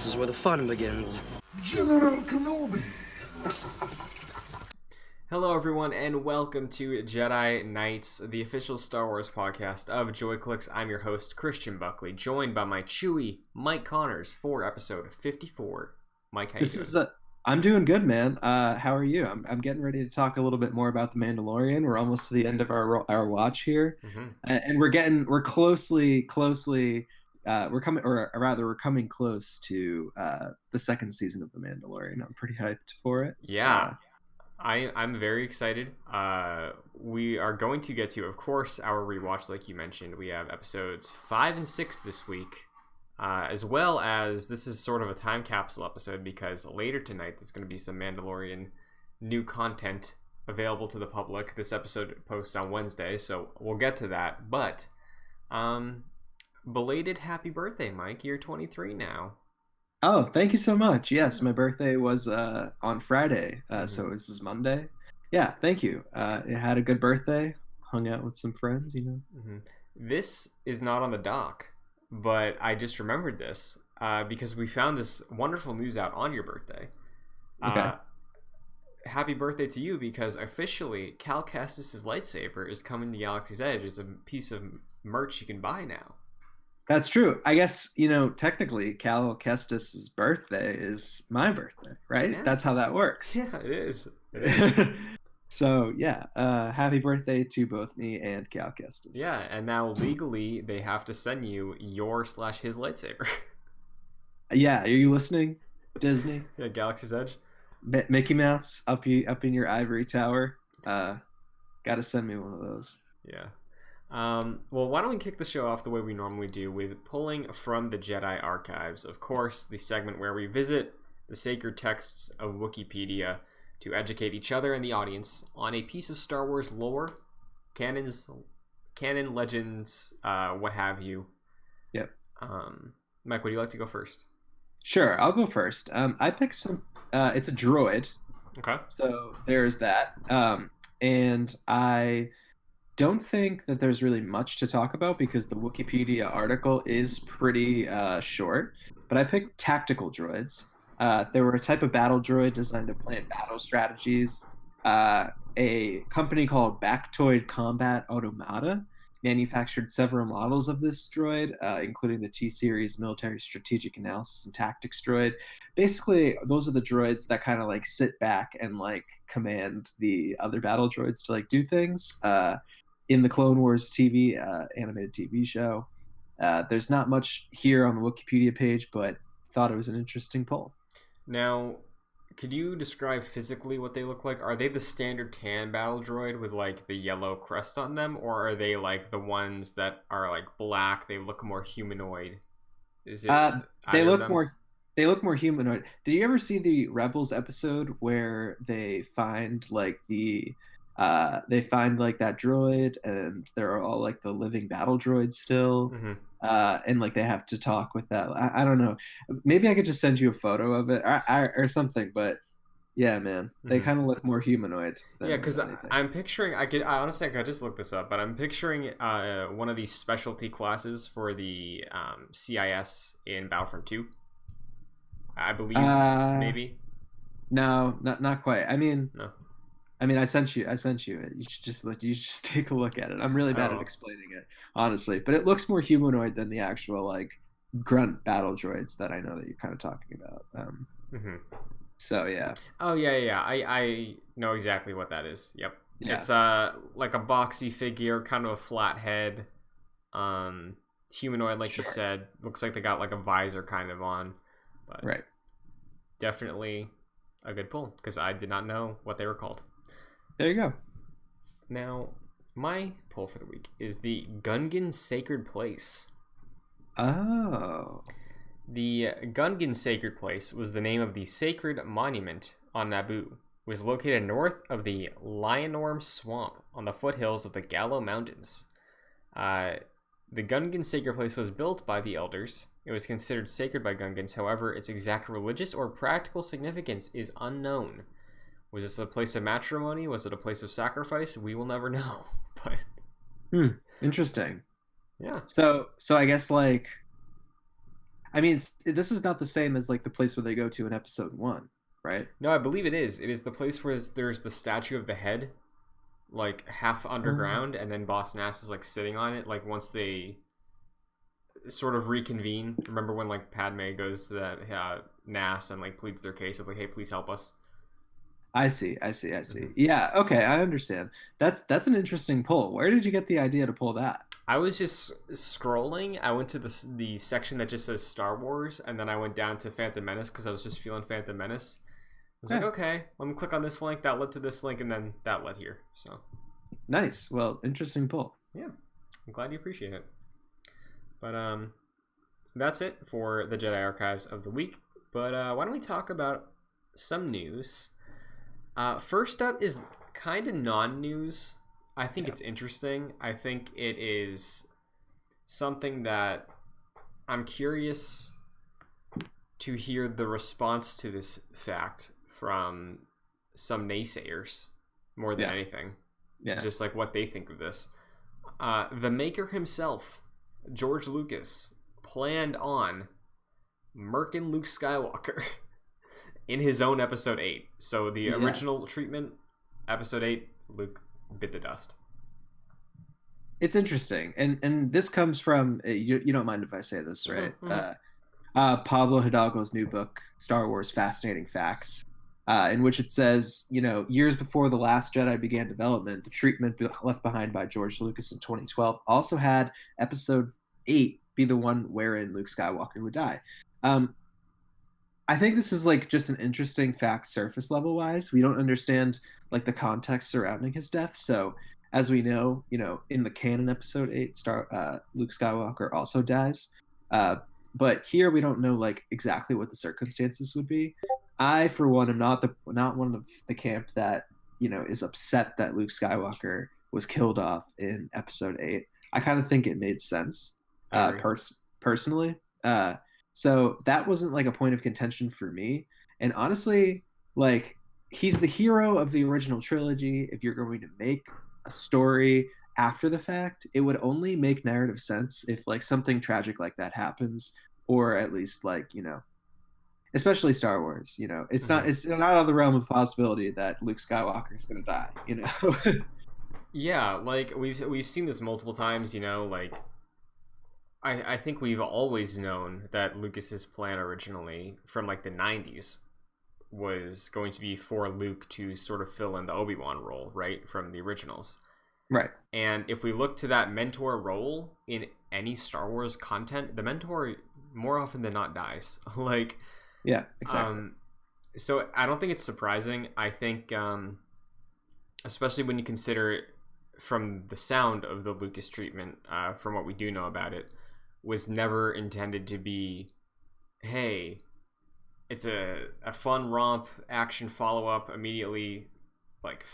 This is where the fun begins. General Kenobi. Hello, everyone, and welcome to Jedi Knights, the official Star Wars podcast of JoyClicks. I'm your host, Christian Buckley, joined by my Chewy Mike Connors for episode 54. Mike, how you doing? I'm doing good, man. How are you? I'm getting ready to talk a little bit more about the Mandalorian. We're almost to the end of our watch here, and we're coming close to the second season of the Mandalorian. I'm pretty hyped for it. Yeah. I'm very excited. We are going to get to, of course, our rewatch, like you mentioned. We have episodes 5 and 6 this week, as well as this is sort of a time capsule episode because later tonight there's going to be some Mandalorian new content available to the public. This episode posts on Wednesday, so we'll get to that. But belated happy birthday, Mike. You're 23 now. Oh, thank you so much. Yes, my birthday was on Friday, so this is Monday. Yeah, thank you. It had a good birthday. Hung out with some friends, you know. This is not on the doc, but I just remembered this because we found this wonderful news out on your birthday. Okay. Happy birthday to you, because officially Cal Kestis' lightsaber is coming to Galaxy's Edge as a piece of merch you can buy now. That's true. I guess, technically Cal Kestis' birthday is my birthday, right? Yeah. That's how that works. Yeah, it is. So, yeah, happy birthday to both me and Cal Kestis. Yeah, and now legally they have to send you your/his lightsaber. Yeah, are you listening, Disney? Yeah, Galaxy's Edge. Mickey Mouse, up in your ivory tower. Gotta send me one of those. Yeah. Well, why don't we kick the show off the way we normally do with pulling from the Jedi archives. Of course, the segment where we visit the sacred texts of Wikipedia to educate each other and the audience on a piece of Star Wars lore, canon, legends, what have you. Yep. Mike, would you like to go first? Sure, I'll go first. I picked some. It's a droid. Okay. So there's that. And I don't think that there's really much to talk about because the Wikipedia article is pretty short, but I picked tactical droids. They were a type of battle droid designed to plan battle strategies. A company called Bactoid Combat Automata manufactured several models of this droid, including the T-Series Military Strategic Analysis and Tactics droid. Basically, those are the droids that kind of like sit back and like command the other battle droids to like do things. In the Clone Wars animated TV show. There's not much here on the Wikipedia page, but thought it was an interesting poll. Now, could you describe physically what they look like? Are they the standard tan battle droid with like the yellow crest on them, or are they like the ones that are like black? They look more humanoid. Is it? They look more humanoid. Did you ever see the Rebels episode where they find like that droid and they're all like the living battle droids still, and like they have to talk with that. I don't know, maybe I could just send you a photo of it or something, but yeah, man, they kind of look more humanoid yeah, because I'm picturing, I honestly, I could just look this up, but I'm picturing one of these specialty classes for the CIS in Battlefront 2, I believe. Maybe no, not quite. No. I sent you it. You should just take a look at it. I'm really bad at explaining it, honestly, but it looks more humanoid than the actual like grunt battle droids that I know that you're kind of talking about. So yeah. Oh yeah. I know exactly what that is. Yep. Yeah. It's like a boxy figure, kind of a flat head, humanoid, like you said. Looks like they got like a visor kind of on, but right. Definitely a good pull because I did not know what they were called. There you go. Now, my poll for the week is the Gungan Sacred Place. Oh. The Gungan Sacred Place was the name of the sacred monument on Naboo. It was located north of the Lionorm Swamp on the foothills of the Gallo Mountains. The Gungan Sacred Place was built by the elders. It was considered sacred by Gungans. However, its exact religious or practical significance is unknown. Was this a place of matrimony? Was it a place of sacrifice? We will never know. But interesting. Yeah. So I guess like I mean, this is not the same as like the place where they go to in episode 1, right? No, I believe it is. It is the place where there's the statue of the head, like half underground, and then Boss Nass is like sitting on it. Like once they sort of reconvene. Remember when like Padme goes to that Nass and like pleads their case of like, hey, please help us. I see. Yeah, okay, I understand. That's an interesting pull. Where did you get the idea to pull that? I was just scrolling. I went to the section that just says Star Wars, and then I went down to Phantom Menace because I was just feeling Phantom Menace. I was like, okay, let me click on this link. That led to this link, and then that led here. So nice. Well, interesting pull. Yeah, I'm glad you appreciate it. But that's it for the Jedi Archives of the week. But why don't we talk about some news? First up is kind of non-news. I think it's interesting. I think it is something that I'm curious to hear the response to this fact from some naysayers more than anything. Yeah. Just like what they think of this. The maker himself, George Lucas, planned on murking Luke Skywalker in his own episode 8. So the original treatment, episode 8, Luke bit the dust. It's interesting, and this comes from you don't mind if I say this, right? Pablo Hidalgo's new book, Star Wars: Fascinating Facts, in which it says, years before The Last Jedi began development, the treatment left behind by George Lucas in 2012 also had episode 8 be the one wherein Luke Skywalker would die. I think this is like just an interesting fact surface level wise. We don't understand like the context surrounding his death. So as we know, in the canon episode 8, Luke Skywalker also dies. But here we don't know like exactly what the circumstances would be. I, for one, am not one of the camp that, is upset that Luke Skywalker was killed off in episode 8. I kind of think it made sense personally. So that wasn't like a point of contention for me. And honestly, like he's the hero of the original trilogy. If you're going to make a story after the fact, it would only make narrative sense if like something tragic like that happens, or at least like, especially Star Wars, it's not out of the realm of possibility that Luke Skywalker is going to die, Yeah, like we've seen this multiple times, like I think we've always known that Lucas's plan originally from like the 90s was going to be for Luke to sort of fill in the Obi-Wan role, right, from the originals. Right. And if we look to that mentor role in any Star Wars content, the mentor more often than not dies. Like, yeah, exactly. So I don't think it's surprising. I think, especially when you consider from the sound of the Lucas treatment, from what we do know about it, was never intended to be, hey, it's a fun romp action follow-up immediately, like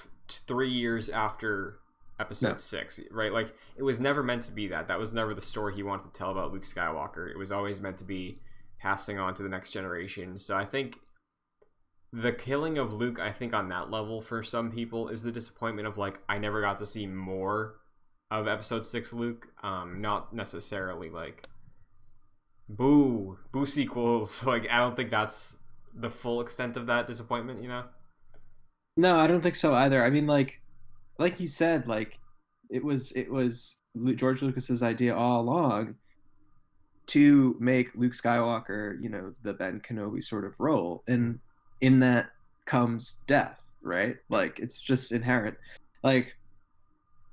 3 years after episode 6, right? Like it was never meant to be that. That was never the story he wanted to tell about Luke Skywalker. It was always meant to be passing on to the next generation. So I think the killing of Luke, I think on that level for some people is the disappointment of like, I never got to see more of episode 6 Luke. Not necessarily like boo sequels. Like I don't think that's the full extent of that disappointment, No, I don't think so either. I mean, like you said, like it was George Lucas's idea all along to make Luke Skywalker, the Ben Kenobi sort of role, and in that comes death, right? Like it's just inherent. Like,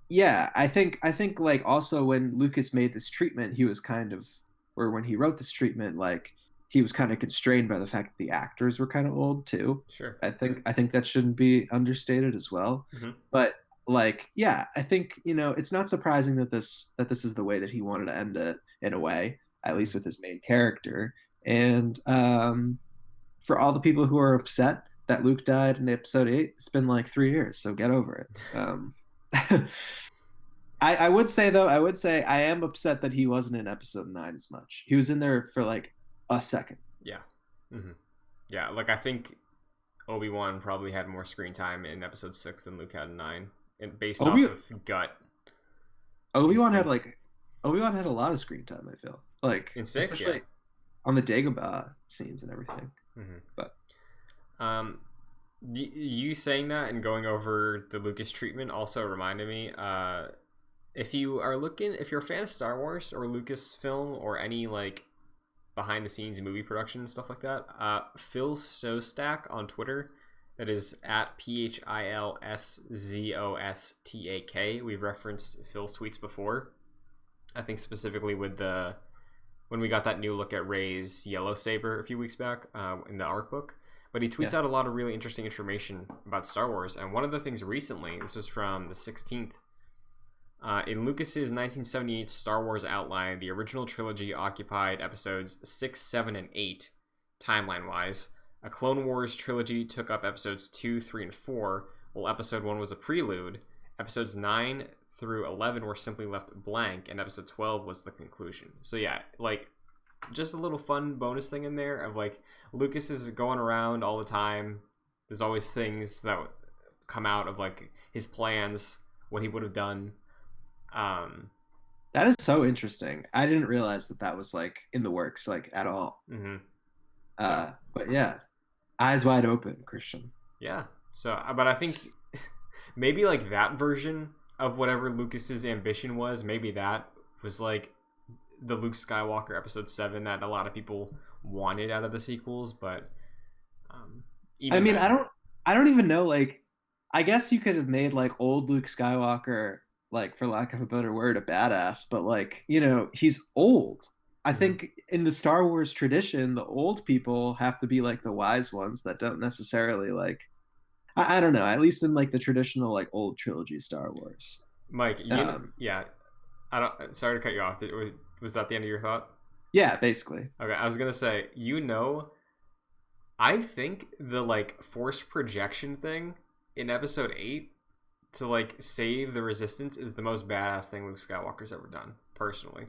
yeah, I think like also when Lucas made this treatment, he was kind of, or when he wrote this treatment, like he was kind of constrained by the fact that the actors were kind of old too. Sure. I think that shouldn't be understated as well. Mm-hmm. But like, yeah, I think, it's not surprising that this is the way that he wanted to end it in a way, at least with his main character. And for all the people who are upset that Luke died in episode 8, it's been like 3 years, so get over it. I would say I am upset that he wasn't in episode 9 as much. He was in there for like a second. Yeah. Mm-hmm. Yeah, like I think Obi-Wan probably had more screen time in episode 6 than Luke had in 9, and based off of gut. Obi-Wan had a lot of screen time, I feel. Like in 6, yeah. on the Dagobah scenes and everything. Mm-hmm. But Um, you saying that and going over the Lucas treatment also reminded me. If you're a fan of Star Wars or Lucasfilm or any like behind the scenes movie production and stuff like that, Phil Szostak on Twitter, that is at PHILSZOSTAK. We've referenced Phil's tweets before. I think specifically with when we got that new look at Rey's yellow saber a few weeks back in the art book. But he tweets out a lot of really interesting information about Star Wars. And one of the things recently, this was from the 16th, in Lucas's 1978 Star Wars outline, the original trilogy occupied episodes 6, 7, and 8, timeline-wise. A Clone Wars trilogy took up episodes 2, 3, and 4, while episode 1 was a prelude. Episodes 9 through 11 were simply left blank, and episode 12 was the conclusion. So yeah, like, just a little fun bonus thing in there of, like, Lucas is going around all the time. There's always things that come out of, like, his plans, what he would have done. That is so interesting. I didn't realize that was like in the works, like, at all. Mm-hmm. But yeah, eyes wide open, Christian. Yeah. So, but I think maybe like that version of whatever Lucas's ambition was, maybe that was like the Luke Skywalker episode 7 that a lot of people wanted out of the sequels. But I mean, I don't even know. Like, I guess you could have made like old Luke Skywalker, like, for lack of a better word, a badass, but like, you know, he's old. I think in the Star Wars tradition, the old people have to be like the wise ones that don't necessarily like, I don't know, at least in like the traditional like old trilogy Star Wars. Mike, yeah, sorry to cut you off. Was that the end of your thought? Yeah, basically. Okay, I was gonna say, I think the like force projection thing in episode 8 to like save the Resistance is the most badass thing Luke Skywalker's ever done, personally.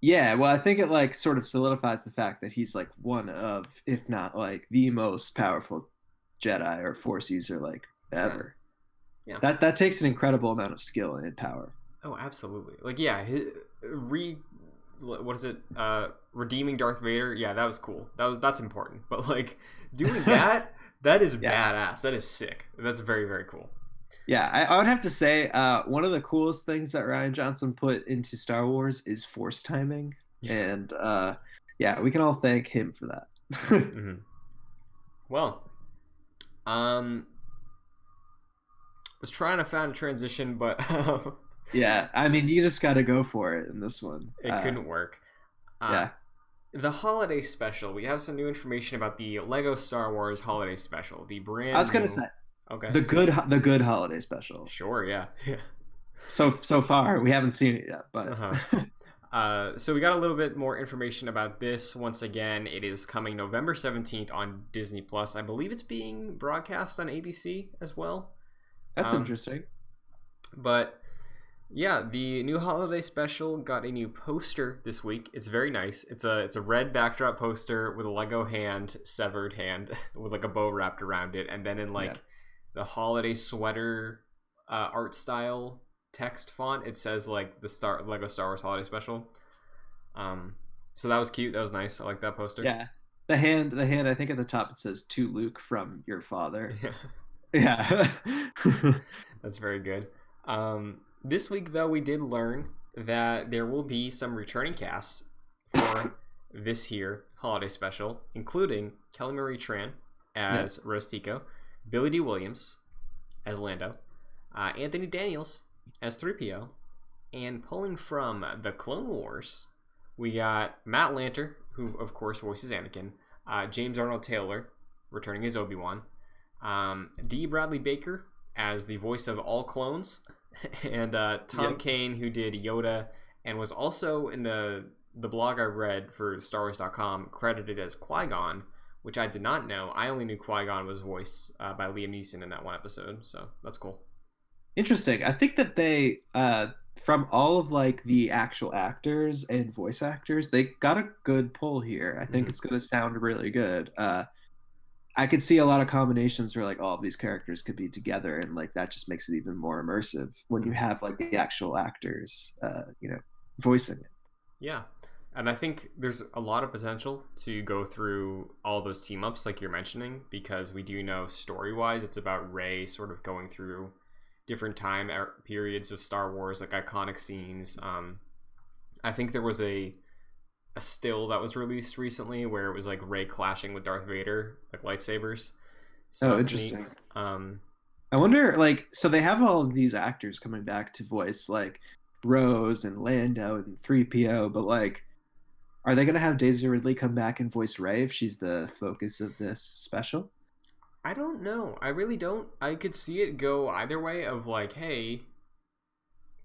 Yeah, well, I think it like sort of solidifies the fact that he's like one of, if not like the most powerful Jedi or Force user like ever. Yeah. That takes an incredible amount of skill and power. Oh, absolutely. Like, yeah, redeeming Darth Vader. Yeah, that was cool. That's important. But like doing that, that is badass. That is sick. That's very, very cool. Yeah, I would have to say one of the coolest things that Rian Johnson put into Star Wars is force timing. Yeah. And yeah, we can all thank him for that. Mm-hmm. Well, was trying to find a transition, but yeah, I mean, you just got to go for it in this one. It couldn't work. Yeah. The holiday special. We have some new information about the Lego Star Wars holiday special. The brand. I was gonna say. Okay. The good holiday special. Sure. Yeah. So far we haven't seen it yet, but. So we got a little bit more information about this. Once again, it is coming November 17th on Disney Plus. I believe it's being broadcast on ABC as well. That's interesting. But yeah, the new holiday special got a new poster this week. It's very nice. It's a red backdrop poster with a Lego severed hand with like a bow wrapped around it, and then in like the holiday sweater art style text font, it says like the Lego Star Wars holiday special. So that was cute. That was nice. I like that poster. Yeah, the hand. I think at the top it says "To Luke from your father." Yeah. That's very good. This week though, we did learn that there will be some returning casts for this here holiday special, including Kelly Marie Tran as Rose Tico, Billy D. Williams as Lando, Anthony Daniels as 3PO, and pulling from the Clone Wars, we got Matt Lanter, who of course voices Anakin, James Arnold Taylor returning as Obi-Wan, D. Bradley Baker as the voice of all clones, and Tom Kane, who did Yoda and was also in the blog I read for StarWars.com credited as Qui-Gon, which I did not know. I only knew Qui-Gon was voiced by Liam Neeson in that one episode, so that's cool. Interesting. I think that they, from all of like the actual actors and voice actors, they got a good pull here. I think it's going to sound really good. I could see a lot of combinations where like all of these characters could be together, and like that just makes it even more immersive when you have like the actual actors, voicing it. Yeah. And I think there's a lot of potential to go through all those team ups like you're mentioning, because we do know story wise it's about Rey sort of going through different time periods of Star Wars, like iconic scenes. I think there was a still that was released recently where it was like Rey clashing with Darth Vader, like lightsabers. So Oh, that's interesting. neat. I wonder, like, so they have all of these actors coming back to voice, like, Rose and Lando and 3PO, but, like, are they going to have Daisy Ridley come back and voice Rey if she's the focus of this special? I don't know. I really don't. I could see it go either way of like, hey,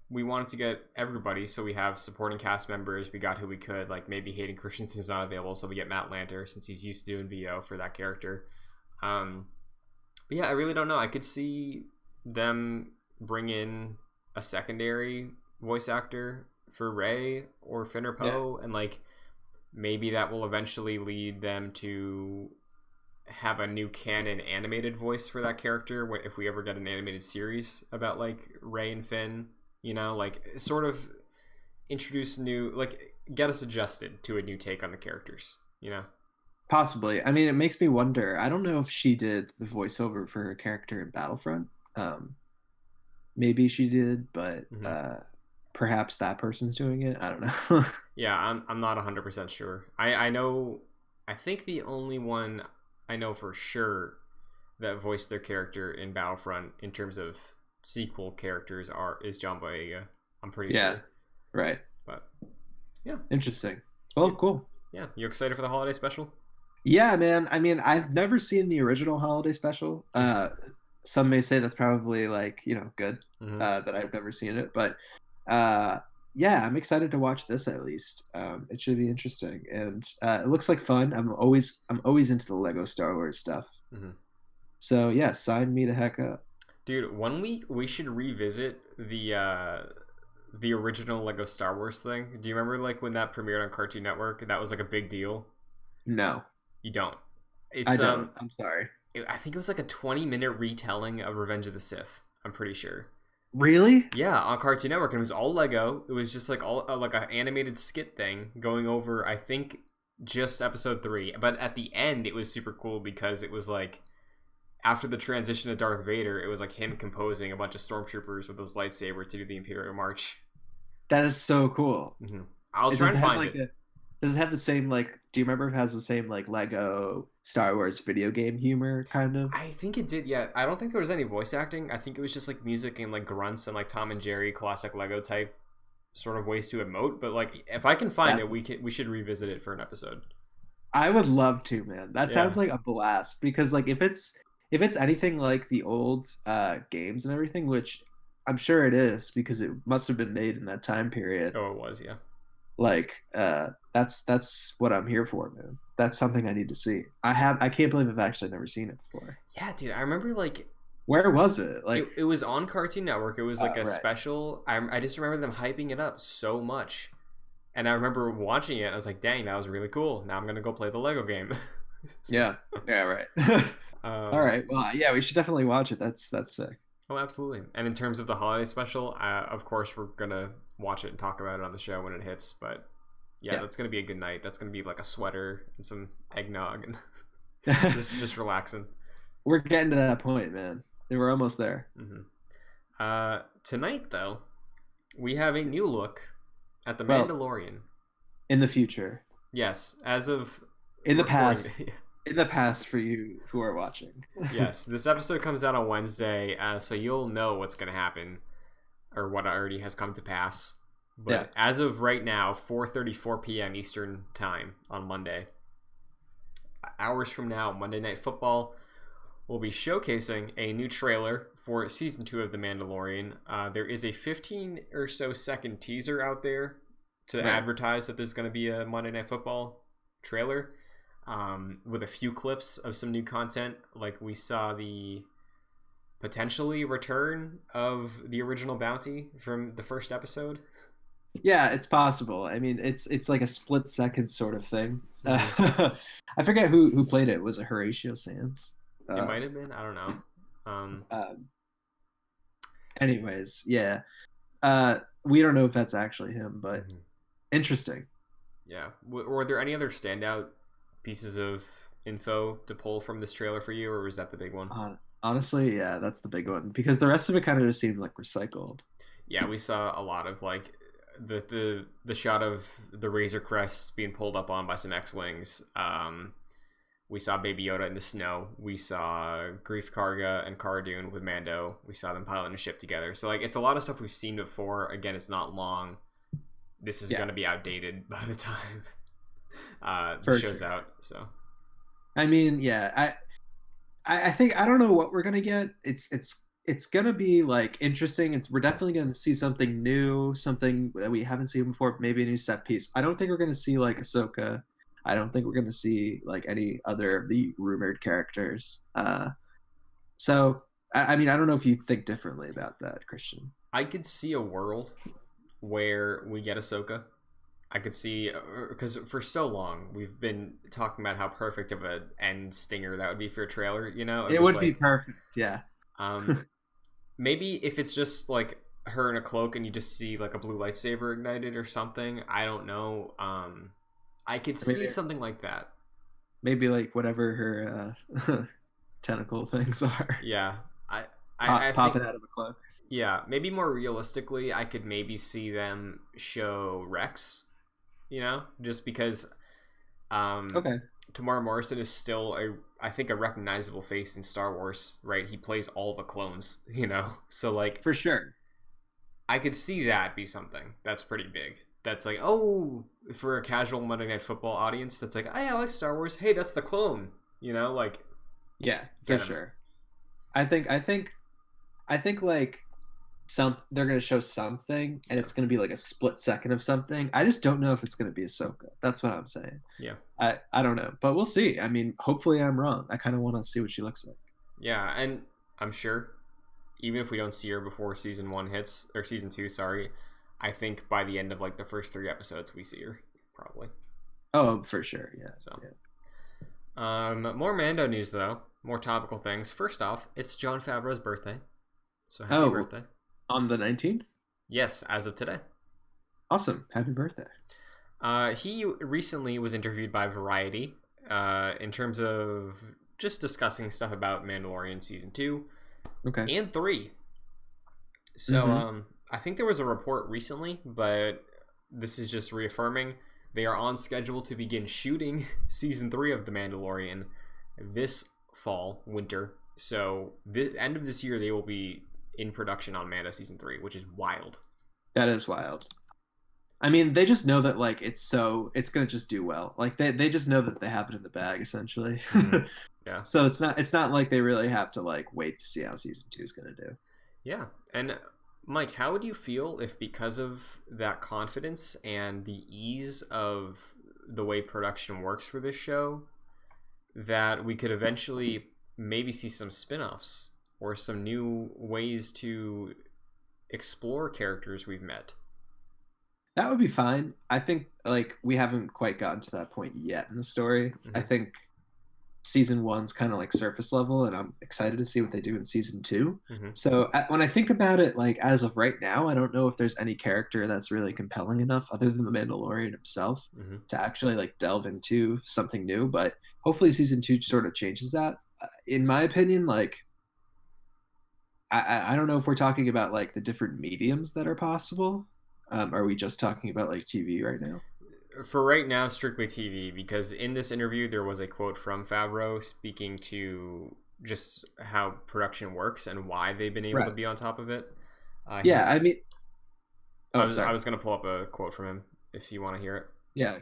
we wanted to get everybody, so we have supporting cast members. We got who we could. Like maybe Hayden Christensen's not available, so we get Matt Lanter since he's used to doing VO for that character. But yeah, I really don't know. I could see them bring in a secondary voice actor for Rey or Finn or Poe, and like maybe that will eventually lead them to have a new canon animated voice for that character if we ever get an animated series about like Rey and Finn, you know, like sort of introduce new, like get us adjusted to a new take on the characters, you know. Possibly. I mean, it makes me wonder. I don't know if she did the voiceover for her character in Battlefront. Maybe she did, but perhaps that person's doing it. I don't know. Yeah, I'm not 100% sure. I know, I think the only one I know for sure that voiced their character in Battlefront in terms of sequel characters is John Boyega. I'm pretty sure. Right. But yeah. Interesting. Well, cool. Yeah. You excited for the holiday special? Yeah, man. I mean, I've never seen the original holiday special. Some may say that's probably like, you know, good that I've never seen it, but yeah, I'm excited to watch this at least. It should be interesting, and it looks like fun. I'm always into the Lego Star Wars stuff. So yeah, sign me the heck up, dude. 1 week we should revisit the original Lego Star Wars thing. Do you remember like when that premiered on Cartoon Network? That was like a big deal. No, you don't. I don't. I'm sorry. I think it was like a 20-minute retelling of Revenge of the Sith. I'm pretty sure. Really? Yeah, on Cartoon Network, and it was all Lego. It was just like all like an animated skit thing going over, I think, just episode 3. But at the end, it was super cool because it was like after the transition to Darth Vader, it was like him composing a bunch of stormtroopers with his lightsaber to do the Imperial March. That is so cool. I'll try and find it. Does it have the same, like, do you remember if it has the same, like, Lego Star Wars video game humor, kind of? I think it did, yeah. I don't think there was any voice acting. I think it was just, like, music and, like, grunts and, like, Tom and Jerry classic Lego type sort of ways to emote. But, like, if I can find it, we should revisit it for an episode. I would love to, man. That sounds like a blast. Because, like, if it's anything like the old games and everything, which I'm sure it is, because it must have been made in that time period. Oh, it was, yeah. Like that's what I'm here for, man. That's something I need to see. I can't believe I've actually never seen it before. Yeah, dude, I remember like where was it? Like it was on Cartoon Network. It was like a special. I just remember them hyping it up so much, and I remember watching it. I was like, dang, that was really cool. Now I'm gonna go play the Lego game. Yeah, right. All right, well, yeah, we should definitely watch it. That's sick. Oh, absolutely. And in terms of the holiday special, of course we're gonna watch it and talk about it on the show when it hits, but yeah, that's gonna be a good night. That's gonna be like a sweater and some eggnog and just relaxing. We're getting to that point, man. We're almost there. Tonight though, we have a new look at the Mandalorian. In the future. Yes, as of in the past. In the past for you who are watching. Yes, this episode comes out on Wednesday, so you'll know what's going to happen or what already has come to pass. But as of right now, 4:34 p.m. Eastern Time on Monday. Hours from now, Monday Night Football will be showcasing a new trailer for Season 2 of The Mandalorian. There is a 15 or so second teaser out there to advertise that there's going to be a Monday Night Football trailer. With a few clips of some new content, like we saw the potentially return of the original bounty from the first episode. Yeah, it's possible. I mean, it's like a split second sort of thing. I forget who played it. Was it Horatio Sands? It might have been. I don't know. Anyways, yeah. We don't know if that's actually him, but interesting. Yeah. Were there any other standout pieces of info to pull from this trailer for you, or was that the big one? Honestly, yeah, that's the big one because the rest of it kind of just seemed like recycled. Yeah, we saw a lot of like the shot of the Razor Crest being pulled up on by some X-wings. We saw Baby Yoda in the snow. We saw Grief Karga and Cara Dune with Mando. We saw them piloting a ship together. So like, it's a lot of stuff we've seen before. Again, it's not long. This is going to be outdated by the time the show's out. So, I mean, yeah, I think I don't know what we're gonna get. It's gonna be like interesting. We're definitely gonna see something new, something that we haven't seen before. Maybe a new set piece. I don't think we're gonna see like Ahsoka. I don't think we're gonna see like any other of the rumored characters. So I mean, I don't know if you think differently about that, Christian. I could see a world where we get Ahsoka. I could see, because for so long we've been talking about how perfect of an end stinger that would be for a trailer. You know, it would be perfect. Yeah. Maybe if it's just like her in a cloak and you just see like a blue lightsaber ignited or something. I don't know. I could see something like that. Maybe like whatever her tentacle things are. Yeah, I pop it out of a cloak. Yeah, maybe more realistically, I could maybe see them show Rex. You know, just because okay, Tamara Morrison is still I think a recognizable face in Star Wars, right? He plays all the clones, you know, so like for sure, I could see that be something that's pretty big. That's like, oh, for a casual Monday Night Football audience, that's like, hey, I like Star Wars. Hey, that's the clone, you know, like, yeah, for sure. I think like they're gonna show something and it's gonna be like a split second of something. I just don't know if it's gonna be Ahsoka. That's what I'm saying. Yeah. I don't know, but we'll see. I mean, hopefully I'm wrong. I kind of want to see what she looks like. Yeah, and I'm sure even if we don't see her before season 1 hits, or season 2, sorry, I think by the end of like the first 3 episodes we see her probably. Oh, for sure. Yeah. So yeah. More Mando news though, more topical things. First off, it's Jon Favreau's birthday. So happy birthday. On the 19th? Yes, as of today. Awesome. Happy birthday. He recently was interviewed by Variety in terms of just discussing stuff about Mandalorian Season 2 and 3. So I think there was a report recently, but this is just reaffirming they are on schedule to begin shooting Season 3 of The Mandalorian this winter. So the end of this year, they will be in production on Mando Season 3, which is wild. That is wild. I mean, they just know that like it's gonna just do well. Like they just know that they have it in the bag essentially. Yeah. So it's not like they really have to like wait to see how season 2 is gonna do. Yeah. And Mike, how would you feel if because of that confidence and the ease of the way production works for this show, that we could eventually maybe see some spin-offs or some new ways to explore characters we've met? That would be fine. I think like we haven't quite gotten to that point yet in the story. I think season 1's kind of like surface level, and I'm excited to see what they do in season 2. So when I think about it, like as of right now, I don't know if there's any character that's really compelling enough other than the Mandalorian himself to actually like delve into something new. But hopefully season 2 sort of changes that. In my opinion, like I don't know if we're talking about like the different mediums that are possible. Are we just talking about like TV right now? For right now, strictly TV, because in this interview there was a quote from Favreau speaking to just how production works and why they've been able to be on top of it. Yeah, I mean, I was going to pull up a quote from him if you want to hear it. Yeah.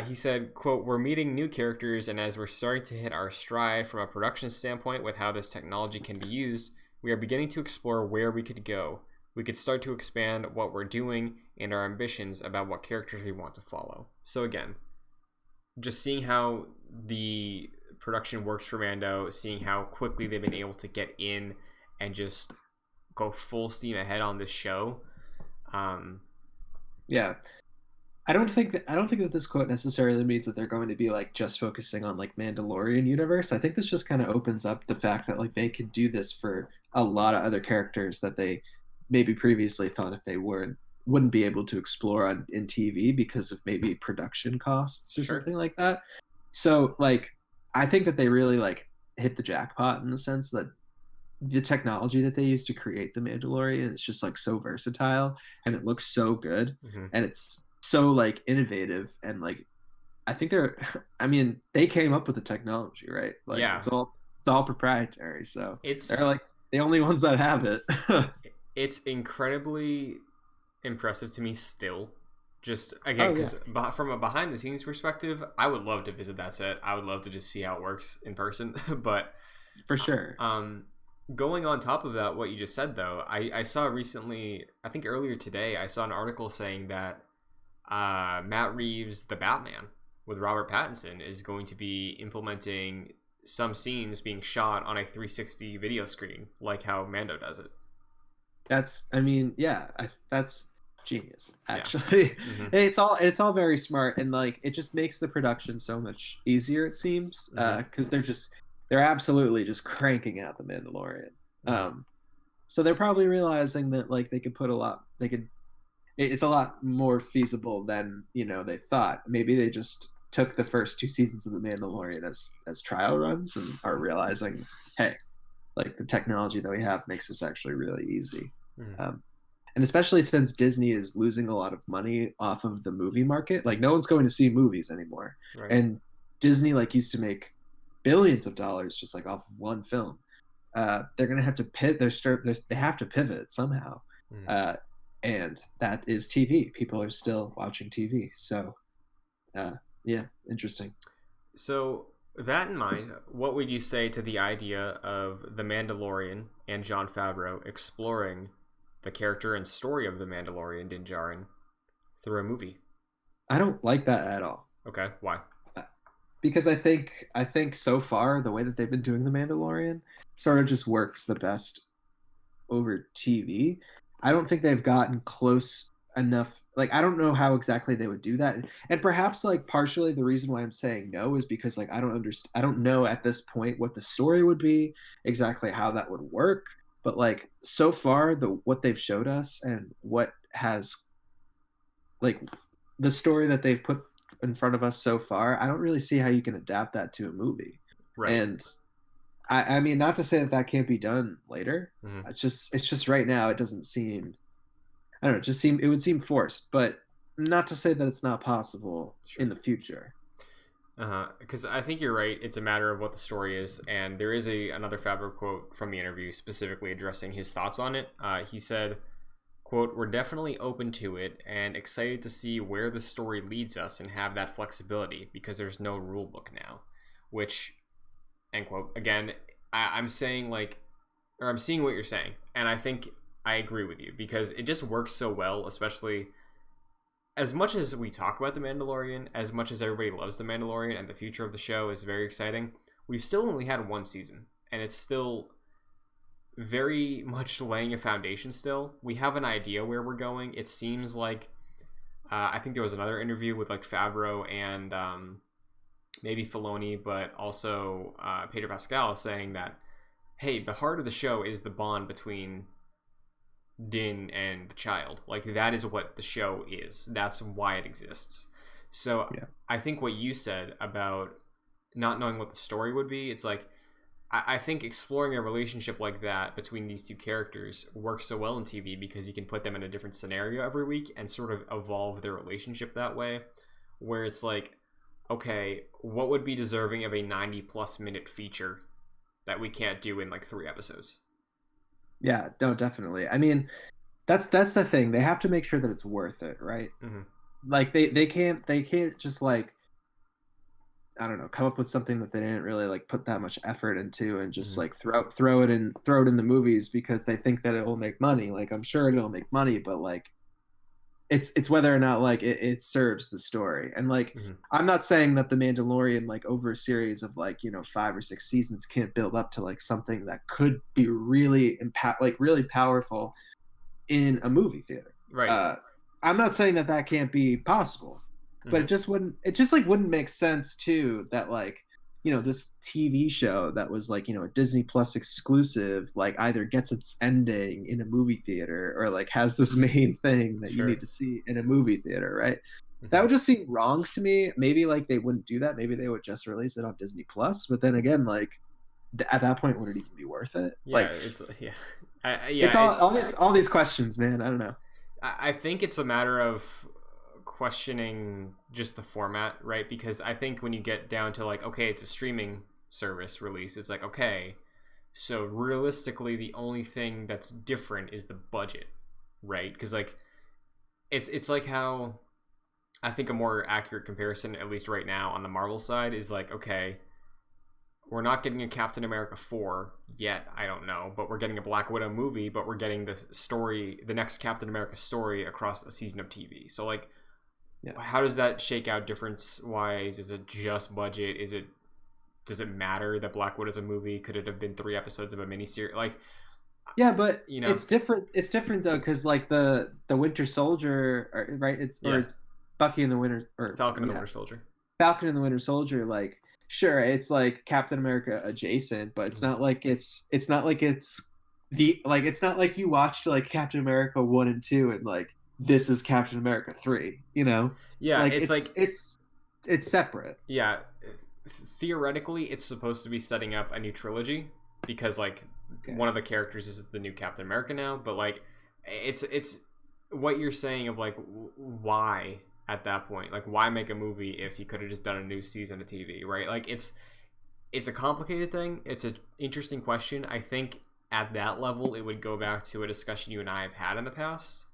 He said, quote, "We're meeting new characters, and as we're starting to hit our stride from a production standpoint with how this technology can be used, we are beginning to explore where we could go. We could start to expand what we're doing and our ambitions about what characters we want to follow." So again, just seeing how the production works for Mando, seeing how quickly they've been able to get in and just go full steam ahead on this show. Yeah. I don't think that this quote necessarily means that they're going to be like just focusing on like Mandalorian universe. I think this just kind of opens up the fact that like they could do this for a lot of other characters that they maybe previously thought that they weren't wouldn't be able to explore in TV because of maybe production costs or Sure. something like that. So like I think that they really like hit the jackpot in the sense that the technology that they use to create the Mandalorian is just like so versatile and it looks so good Hmm. and it's so like innovative and like I think they're I mean they came up with the technology, right? Like Yeah, it's all proprietary, so they're it's like the only ones that have it. it's incredibly impressive to me still. Just again, Oh yeah, because from a behind the scenes perspective, I would love to visit that set. I would love to just see how it works in person. But for sure. um, going on top of that, what you just said though, I saw recently, I think earlier today, I saw an article saying that Matt Reeves, the Batman with Robert Pattinson, is going to be implementing some scenes being shot on a 360 video screen, like how Mando does it. That's I mean, yeah, that's genius Yeah. actually. Hmm. It's all very smart and like it just makes the production so much easier it seems Hmm. because they're absolutely just cranking out the Mandalorian. Hmm. So they're probably realizing that like it's a lot more feasible than they thought. Maybe they just took the first two seasons of the Mandalorian as trial runs and are realizing, hey, like the technology that we have makes this actually really easy. Hmm. Um, and especially since Disney is losing a lot of money off of the movie market, like no one's going to see movies anymore. Right. And Disney like used to make billions of dollars just like off of one film. They're gonna have to pivot. They have to pivot somehow, Hmm. uh, and that is TV. People are still watching TV, so uh, yeah, interesting. So, that in mind, what would you say to the idea of The Mandalorian and Jon Favreau exploring the character and story of The Mandalorian Din Djarin through a movie? I don't like that at all Okay, why? because I think so far the way that they've been doing the Mandalorian sort of just works the best over TV. I don't think they've gotten close enough. Like I don't know how exactly they would do that. And perhaps like partially the reason why I'm saying no is because like I don't understand I don't know at this point what the story would be, exactly how that would work. But like so far the what they've showed us and what has like the story that they've put in front of us so far, I don't really see how you can adapt that to a movie. Right. And I mean, not to say that that can't be done later. Hmm. It's just right now it doesn't seem. I don't know. It would seem forced, but not to say that it's not possible Sure. in the future. Because I think you're right. It's a matter of what the story is, and there is another Favreau quote from the interview specifically addressing his thoughts on it. He said, "Quote: We're definitely open to it and excited to see where the story leads us and have that flexibility because there's no rule book now." Which, end quote. Again, I'm saying like, or I'm seeing what you're saying, and I think I agree with you because it just works so well, especially as much as we talk about The Mandalorian, as much as everybody loves The Mandalorian and the future of the show is very exciting, we've still only had one season, and it's still very much laying a foundation still. We have an idea where we're going. It seems like, I think there was another interview with like Favreau and maybe Filoni, but also Pedro Pascal saying that, hey, the heart of the show is the bond between Din and the child. Like that is what the show is. That's why it exists. So Yeah. I think what you said about not knowing what the story would be, it's like I think exploring a relationship like that between these two characters works so well in TV because you can put them in a different scenario every week and sort of evolve their relationship that way. Where it's like, okay, what would be deserving of a 90+ minute feature that we can't do in like 3 episodes? Yeah, no, definitely. I mean, that's the thing. They have to make sure that it's worth it, right? Mm-hmm. Like they can't just like I don't know, come up with something that they didn't really like put that much effort into and just Mm-hmm. like throw it in the movies because they think that it will make money. Like I'm sure it'll make money, but like it's whether or not like it serves the story. And like Mm-hmm. I'm not saying that the Mandalorian like over a series of like 5 or 6 seasons can't build up to like something that could be really really powerful in a movie theater. Right. uh I'm not saying that that can't be possible, but Mm-hmm. it just like wouldn't make sense too that like this TV show that was like, a Disney Plus exclusive, like either gets its ending in a movie theater or like has this main thing that you Sure. need to see in a movie theater, right? Mhm. That would just seem wrong to me. Maybe like they wouldn't do that. Maybe they would just release it on Disney Plus. But then again, like at that point, would it even be worth it? Yeah, Like it's yeah, it's all these questions, man. I don't know. I think it's a matter of questioning just the format, right? Because I think when you get down to like, okay, it's a streaming service release, it's like, okay, so realistically, the only thing that's different is the budget, right? Because like, it's like how I think a more accurate comparison, at least right now on the Marvel side, is like, okay, we're not getting a Captain America 4 yet, I don't know, but we're getting a Black Widow movie, but we're getting the next Captain America story across a season of TV. So like, how does that shake out difference wise? Is it just budget? Does it matter that Black Widow's a movie? Could it have been 3 episodes of a miniseries? Like, yeah, but it's different. It's different though, because like the Winter Soldier, right? It's Bucky and the Winter or Falcon and the Winter Soldier. Falcon and the Winter Soldier, like sure, it's like Captain America adjacent, but it's not like it's not like you watched like Captain America 1 and 2 and like this is Captain America 3, Yeah, like it's separate. Yeah, theoretically, it's supposed to be setting up a new trilogy because like one of the characters is the new Captain America now, but like it's what you're saying of like why at that point, like why make a movie if you could have just done a new season of TV, right? Like it's a complicated thing. It's an interesting question. I think at that level it would go back to a discussion you and I have had in the past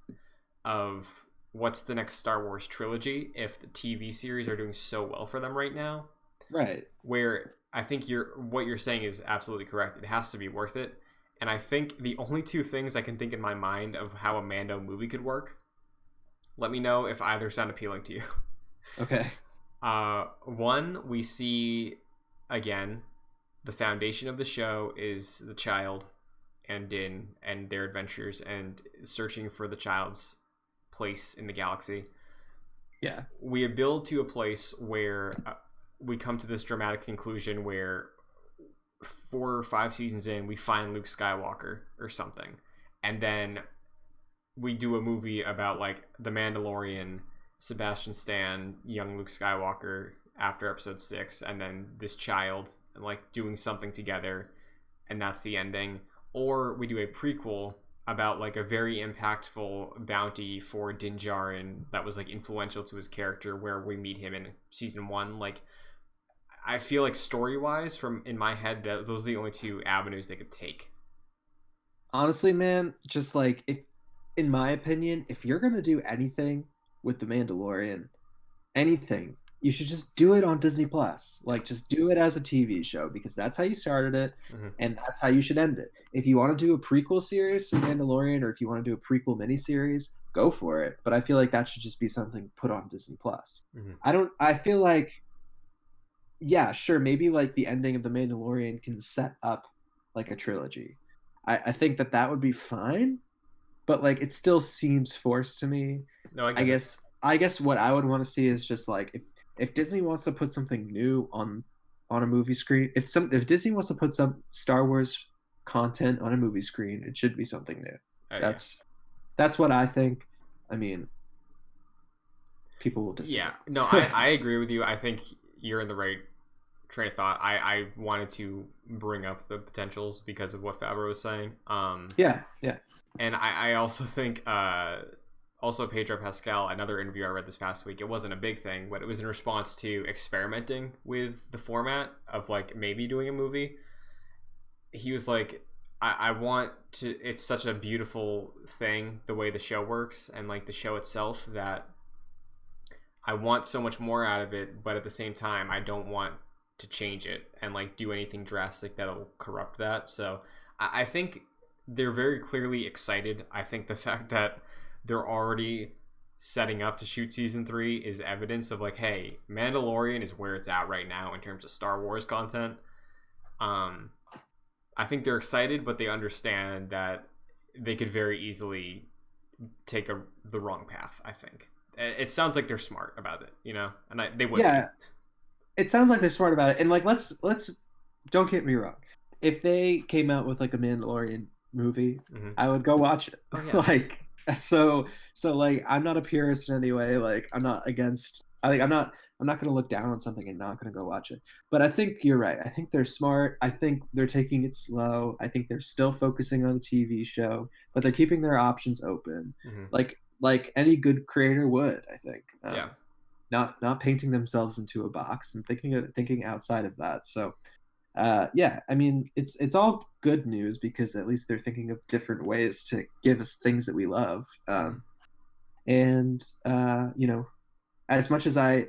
of what's the next Star Wars trilogy if the TV series are doing so well for them right now, right? Where I think what you're saying is absolutely correct. It has to be worth it. And I think the only 2 things I can think in my mind of how a Mando movie could work, let me know if either sound appealing to you. Okay. One, we see, again, the foundation of the show is the child and Din and their adventures and searching for the child's place in the galaxy. Yeah. We build to a place where we come to this dramatic conclusion where 4 or 5 seasons in, we find Luke Skywalker or something. And then we do a movie about like the Mandalorian, Sebastian Stan, young Luke Skywalker after episode 6, and then this child like doing something together, and that's the ending. Or we do a prequel about like a very impactful bounty for Din Djarin that was like influential to his character, where we meet him in season 1. Like I feel like story-wise, from in my head, that those are the only 2 avenues they could take. Honestly, man, just like in my opinion, if you're gonna do anything with the Mandalorian, anything, you should just do it on Disney Plus. Like, just do it as a TV show because that's how you started it, and that's how you should end it. If you want to do a prequel series to Mandalorian, or if you want to do a prequel miniseries, go for it. But I feel like that should just be something put on Disney Plus. I feel like, yeah, sure, maybe like the ending of the Mandalorian can set up like a trilogy. I think that would be fine, but like it still seems forced to me. No, I guess what I would want to see is just like if Disney wants to put something new on a movie screen, if Disney wants to put some Star Wars content on a movie screen, it should be something new. That's what I think. I mean, people will disagree. Yeah, no, I agree with you. I think you're in the right train of thought. I wanted to bring up the potentials because of what Favreau was saying. Yeah. And I also think also Pedro Pascal, another interview I read this past week, it wasn't a big thing, but it was in response to experimenting with the format of like maybe doing a movie. He was like, I want to, it's such a beautiful thing the way the show works and like the show itself, that I want so much more out of it, but at the same time I don't want to change it and like do anything drastic that'll corrupt that. So I think they're very clearly excited. I think the fact that they're already setting up to shoot season 3 is evidence of like, hey, Mandalorian is where it's at right now in terms of Star Wars content. I think they're excited, but they understand that they could very easily take the wrong path. I think it sounds like they're smart about it, and they would. Yeah. it sounds like they're smart about it. And like, let's don't get me wrong. If they came out with like a Mandalorian movie, I would go watch it. Oh yeah. Like, so like, I'm not a purist in any way. Like, I'm not against. I think I'm not going to look down on something and not going to go watch it. But I think you're right. I think they're smart. I think they're taking it slow. I think they're still focusing on the TV show, but they're keeping their options open, like any good creator would. I think. Yeah. Not painting themselves into a box and thinking outside of that. So, yeah, I mean, it's all good news because at least they're thinking of different ways to give us things that we love. And you know, as much as I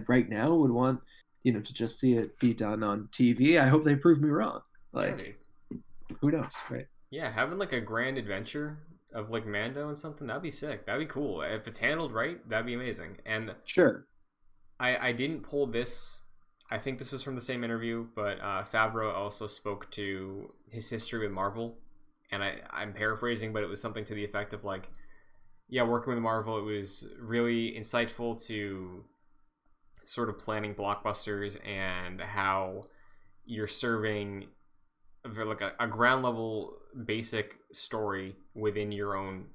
right now would want, you know, to just see it be done on TV, I hope they prove me wrong. Like, who knows, right? Yeah, having like a grand adventure of like Mando and something, that'd be sick. That'd be cool. If it's handled right, that'd be amazing. And sure, I didn't pull this. I think this was from the same interview, but Favreau also spoke to his history with Marvel, and I'm paraphrasing, but it was something to the effect of like, yeah, working with Marvel, it was really insightful to sort of planning blockbusters and how you're serving like a ground level basic story within your own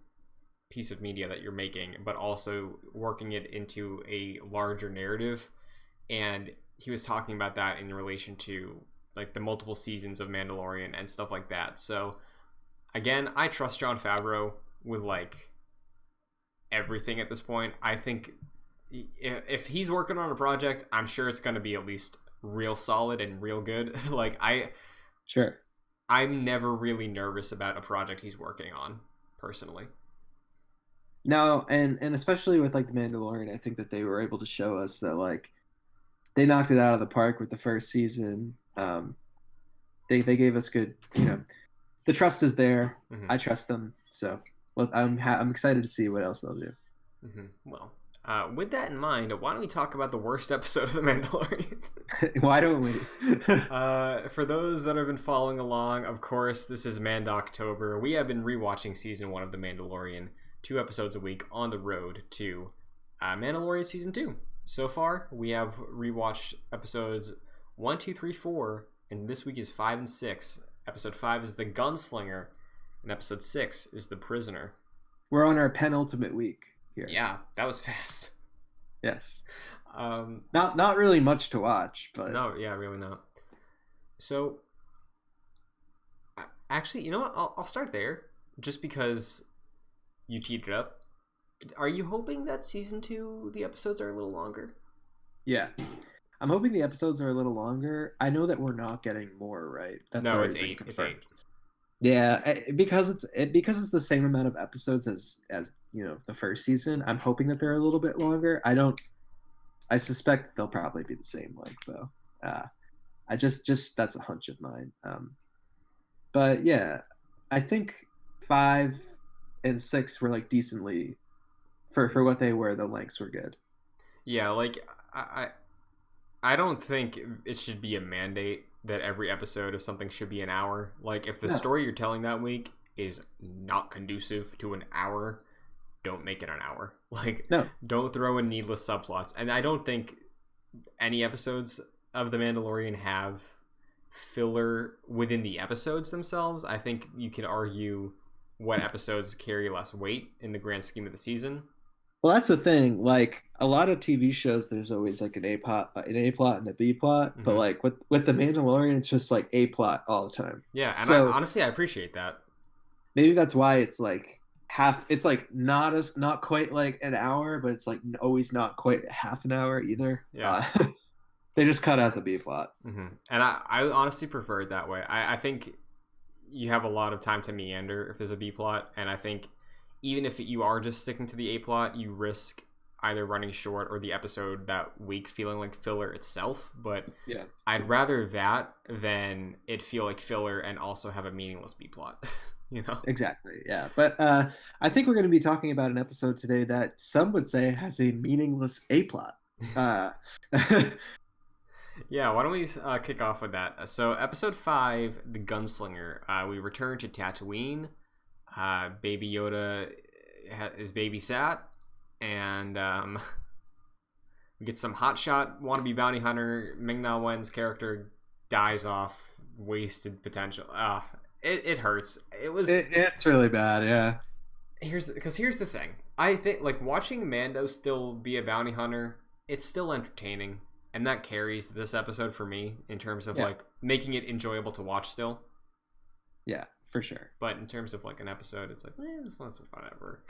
piece of media that you're making, but also working it into a larger narrative. And he was talking about that in relation to like the multiple seasons of Mandalorian and stuff like that. So again, I trust Jon Favreau with like everything at this point. I think if he's working on a project, I'm sure it's going to be at least real solid and real good. Like I'm never really nervous about a project he's working on personally. No, and especially with like the Mandalorian, I think that they were able to show us that like they knocked it out of the park with the first season. They gave us good, you know, the trust is there. I trust them, so I'm excited to see what else they'll do. Well, with that in mind, why don't we talk about the worst episode of The Mandalorian? Why don't we? For those that have been following along, of course, this is Mandoctober. We have been rewatching season 1 of The Mandalorian, 2 episodes a week on the road to Mandalorian season 2. So far, we have rewatched episodes 1, 2, 3, 4, and this week is 5 and 6. Episode 5 is The Gunslinger, and episode 6 is The Prisoner. We're on our penultimate week here. Yeah, that was fast. Yes. Not really much to watch, but no, yeah, really not. So, actually, you know what? I'll start there, just because you teed it up. Are you hoping that season 2 the episodes are a little longer? Yeah, I'm hoping the episodes are a little longer. I know that we're not getting more, right? That's no, it's 8. It's 8. Yeah, because it's the same amount of episodes as you know the first season. I'm hoping that they're a little bit longer. I suspect they'll probably be the same length though. I just that's a hunch of mine. But yeah, I think 5 and 6 were like decently for what they were. The lengths were good. Yeah, like I don't think it should be a mandate that every episode of something should be an hour. Like, if the story you're telling that week is not conducive to an hour, don't make it an hour. Like, don't throw in needless subplots. And I don't think any episodes of The Mandalorian have filler within the episodes themselves. I think you can argue what episodes carry less weight in the grand scheme of the season. Well, that's the thing. Like, a lot of TV shows, there's always like an A plot and a B plot. But like with The Mandalorian, it's just like A plot all the time. Yeah, and so, honestly, I appreciate that. Maybe that's why it's like half. It's like not quite like an hour, but it's like always not quite half an hour either. Yeah, they just cut out the B plot. And I honestly prefer it that way. I think you have a lot of time to meander if there's a B plot, and I think even if you are just sticking to the A plot, you risk either running short or the episode that week feeling like filler itself. But yeah, I'd rather that than it feel like filler and also have a meaningless B plot. You know? Exactly. Yeah. But I think we're going to be talking about an episode today that some would say has a meaningless A plot. Yeah, why don't we kick off with that? So episode 5, The Gunslinger. We return to Tatooine. Baby Yoda is babysat, and We get some hotshot wannabe bounty hunter. Ming-Na Wen's character dies off, wasted potential. It hurts. It's really bad. Yeah. Here's the thing. I think like watching Mando still be a bounty hunter, it's still entertaining, and that carries this episode for me in terms of like making it enjoyable to watch still. Yeah, for sure. But in terms of like an episode, it's like, this one's whatever.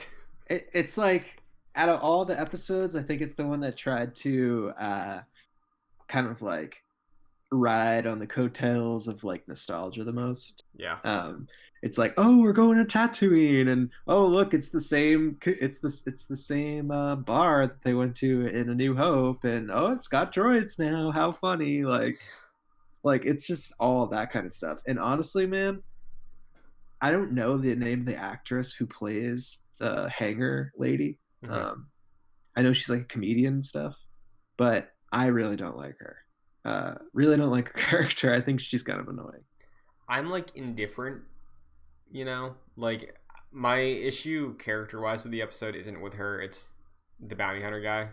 It's like out of all the episodes, I think it's the one that tried to kind of like ride on the coattails of like nostalgia the most. Yeah. It's like, oh, we're going to Tatooine, and oh, look, it's the same bar that they went to in A New Hope, and oh, it's got droids now. How funny! Like it's just all that kind of stuff. And honestly, man, I don't know the name of the actress who plays the hangar lady. Mm-hmm. I know she's like a comedian and stuff, but I really don't like her. Really don't like her character. I think she's kind of annoying. I'm like indifferent, you know? Like my issue character-wise with the episode isn't with her, it's the bounty hunter guy,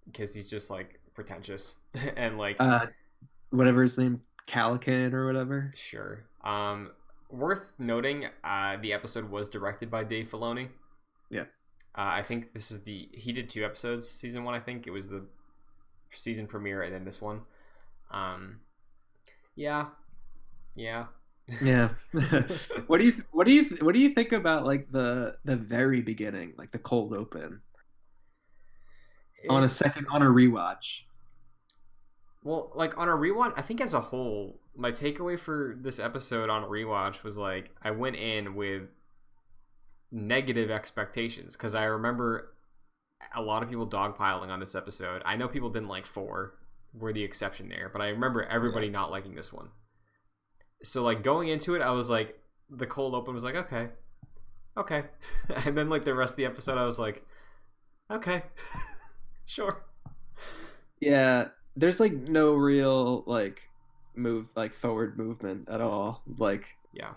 because he's just like pretentious and like whatever his name, Calican or whatever. Sure. Worth noting, the episode was directed by Dave Filoni. Yeah. I think this is he did 2 episodes, season 1, I think. It was the season premiere and then this one. Yeah. What do you think about like the very beginning, like the cold open? On a rewatch. Well, like on a rewatch, I think as a whole, my takeaway for this episode on a rewatch was like I went in with negative expectations because I remember a lot of people dogpiling on this episode. I know people didn't like 4, were the exception there, but I remember everybody not liking this one. So like going into it, I was like, the cold open was like, okay, and then like the rest of the episode, I was like, okay, sure. Yeah, there's like no real like forward movement at all. Like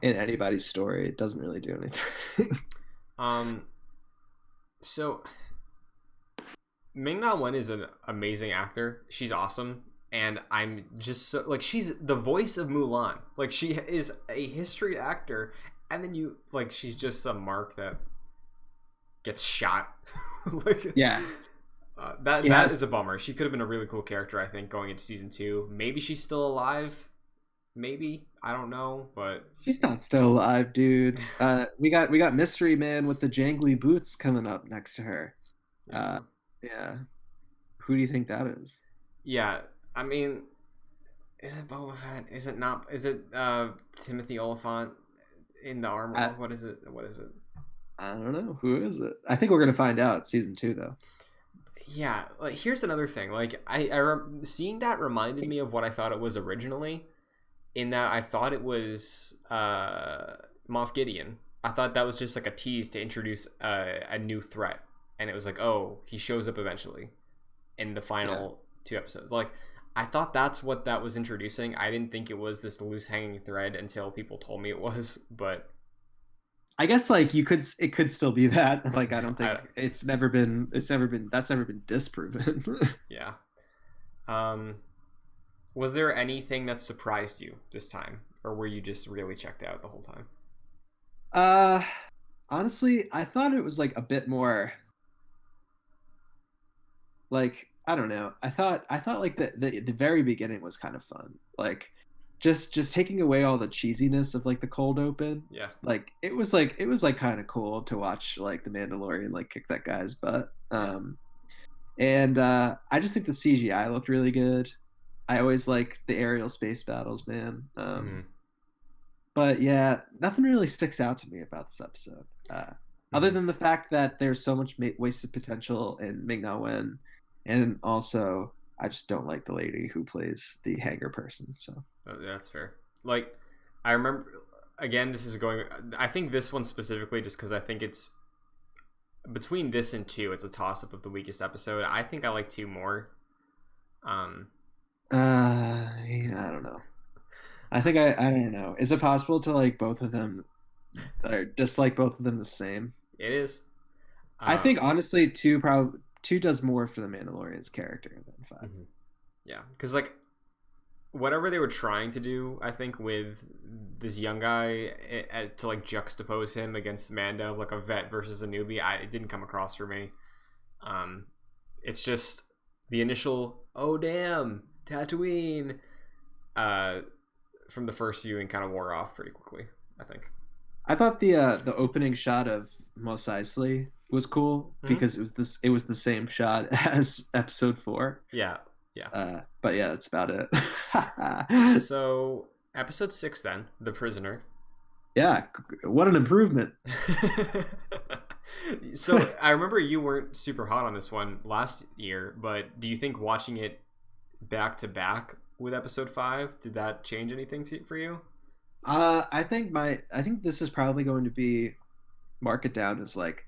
in anybody's story, it doesn't really do anything. So Ming-Na Wen is an amazing actor. She's awesome. And I'm just so like, she's the voice of Mulan. Like she is a history actor. And then she's just some mark that gets shot. That is a bummer. She could have been a really cool character, I think, going into season 2. Maybe she's still alive. Maybe, I don't know, but she's not still alive, dude. We got Mystery Man with the jangly boots coming up next to her. Yeah. Who do you think that is? Yeah, I mean, is it Boba Fett? Is it not? Is it Timothy Oliphant in the armor? What is it? I don't know. Who is it? I think we're gonna find out season 2 though. Yeah, like here's another thing. Like seeing that reminded me of what I thought it was originally. In that I thought it was Moff Gideon. I thought that was just like a tease to introduce a new threat, and it was like, oh, he shows up eventually in the final 2 episodes. Like I thought that's what that was introducing. I didn't think it was this loose hanging thread until people told me it was. But I guess like it could still be that. Like I don't think that's never been disproven. Yeah. Was there anything that surprised you this time, or were you just really checked out the whole time? Honestly, I thought it was like a bit more like, I don't know. I thought like the very beginning was kind of fun. Like just taking away all the cheesiness of like the cold open. Yeah. Like it was kind of cool to watch like the Mandalorian like kick that guy's butt. And I just think the CGI looked really good. I always like the aerial space battles, man. But yeah, nothing really sticks out to me about this episode. Other than the fact that there's so much wasted potential in Ming-Na Wen, and also I just don't like the lady who plays the hangar person. So that's fair. Like I remember, again, I think this one specifically, just because I think it's between this and 2, it's a toss up of the weakest episode. I think I like 2 more. Yeah, I don't know. I think I don't know. Is it possible to like both of them or dislike both of them the same? It is. I think honestly 2 probably 2 does more for the Mandalorian's character than 5. Mm-hmm. Yeah, because like whatever they were trying to do, I think with this young guy to like juxtapose him against Mando, like a vet versus a newbie, it didn't come across for me. It's just the initial "oh damn, Tatooine" from the first viewing kind of wore off pretty quickly, I think. I thought the opening shot of Mos Eisley was cool because it was the same shot as Episode 4. Yeah. But yeah, that's about it. So Episode 6 then, The Prisoner. Yeah, what an improvement. So I remember you weren't super hot on this one last year, but do you think watching it back to back with Episode 5, did that change anything for you? I think this is probably going to be, mark it down as like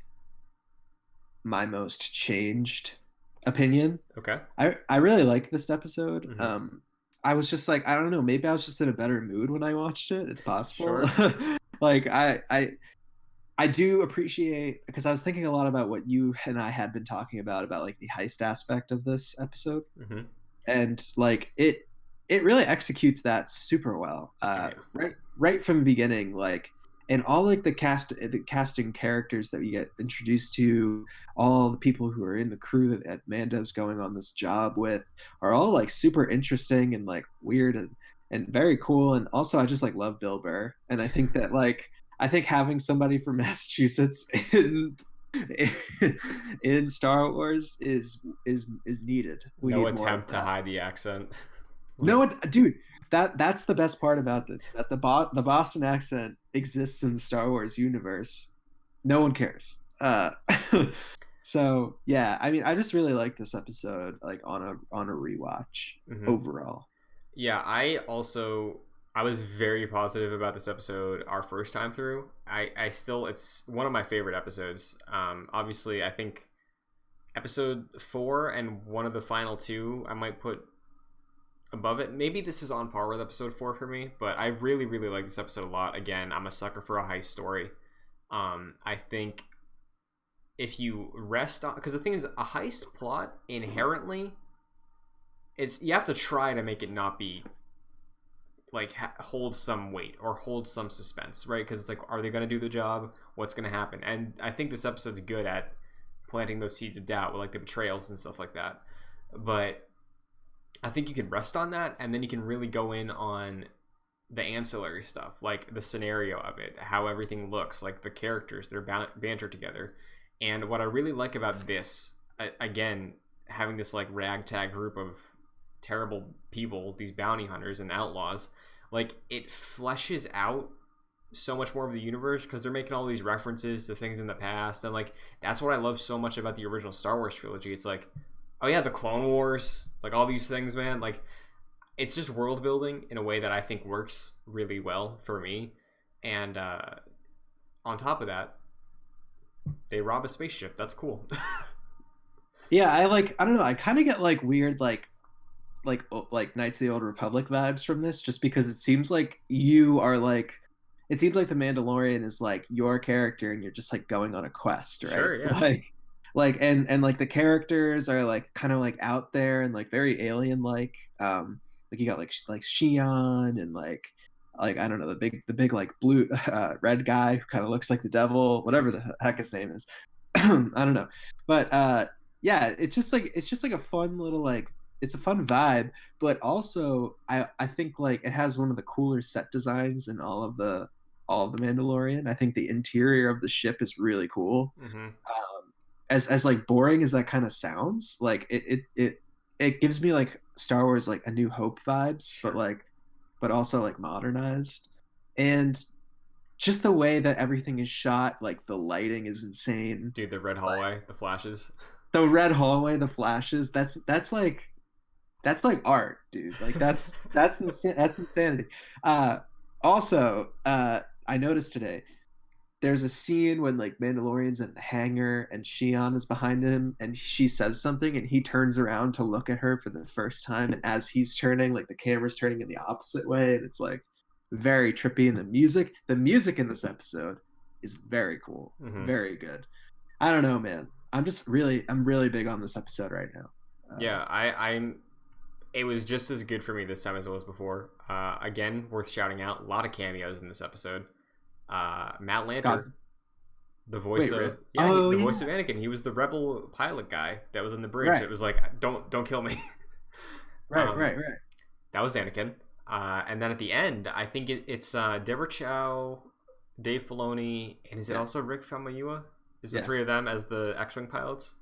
my most changed opinion. Okay. I really liked this episode. Mm-hmm. I was just like, I don't know, maybe I was just in a better mood when I watched it. It's possible. Sure. Like I do appreciate, because I was thinking a lot about what you and I had been talking about like the heist aspect of this episode. Mm-hmm. And like it really executes that super well. Right from the beginning, like, and all like the casting characters that we get introduced to, all the people who are in the crew that Mando's going on this job with, are all like super interesting and like weird and very cool. And also I just like love Bill Burr, and I think that like having somebody from Massachusetts in Star Wars is needed. We no need attempt to hide the accent. No, dude, that's the best part about this. That the Boston accent exists in the Star Wars universe. No one cares. So yeah, I mean, I just really like this episode, like on a rewatch overall. Yeah, I was very positive about this episode our first time through. I still, it's one of my favorite episodes. Obviously, I think Episode 4 and one of the final 2 I might put above it. Maybe this is on par with Episode 4 for me, but I really, really like this episode a lot. Again, I'm a sucker for a heist story. I think if you rest on, because the thing is, a heist plot inherently, you have to try to make it not be like hold some weight or hold some suspense, right? Because it's like, are they going to do the job? What's going to happen? And I think this episode's good at planting those seeds of doubt with like the betrayals and stuff like that. But I think you can rest on that, and then you can really go in on the ancillary stuff, like the scenario of it, how everything looks, like the characters, their banter together. And what I really like about this, again, having this like ragtag group of terrible people, these bounty hunters and outlaws, like it fleshes out so much more of the universe, because they're making all these references to things in the past, and like that's what I love so much about the original Star Wars trilogy. It's like, oh yeah, the Clone Wars, like all these things, man. Like it's just world building in a way that I think works really well for me. And on top of that, they rob a spaceship. That's cool. Yeah, I don't know, I kind of get like weird like Knights of the Old Republic vibes from this, just because it seems like it seems like the Mandalorian is like your character and you're just like going on a quest, right? Sure, yeah. Like and like the characters are like kind of like out there and like very alien like you got like Xi'an and like I don't know, the big like blue red guy who kind of looks like the devil, whatever the heck his name is. I don't know. But yeah, it's just like a fun little like, it's a fun vibe, but also I think like it has one of the cooler set designs in all of the Mandalorian. I think the interior of the ship is really cool. As like boring as that kind of sounds, like it gives me like Star Wars like A New Hope vibes, but also like modernized. And just the way that everything is shot, like the lighting is insane. Dude, the red hallway, the flashes. The red hallway, the flashes, that's like art, dude. Like that's insanity. Also, I noticed today there's a scene when like Mandalorian's in the hangar and Xi'an is behind him and she says something and he turns around to look at her for the first time, and as he's turning, like the camera's turning in the opposite way, and it's like very trippy. And the music in this episode is very cool. Very good. I don't know, man. I'm really big on this episode right now. Yeah, I'm. It was just as good for me this time as it was before. Again, worth shouting out. A lot of cameos in this episode. Matt Lanter, God. the voice Wait, of really? the voice of Anakin. He was the rebel pilot guy that was on the bridge. Right. It was like, don't kill me. Right. That was Anakin. And then at the end, I think it's Deborah Chow, Dave Filoni, and is it also Rick Famuyiwa? Is the three of them as the X-wing pilots?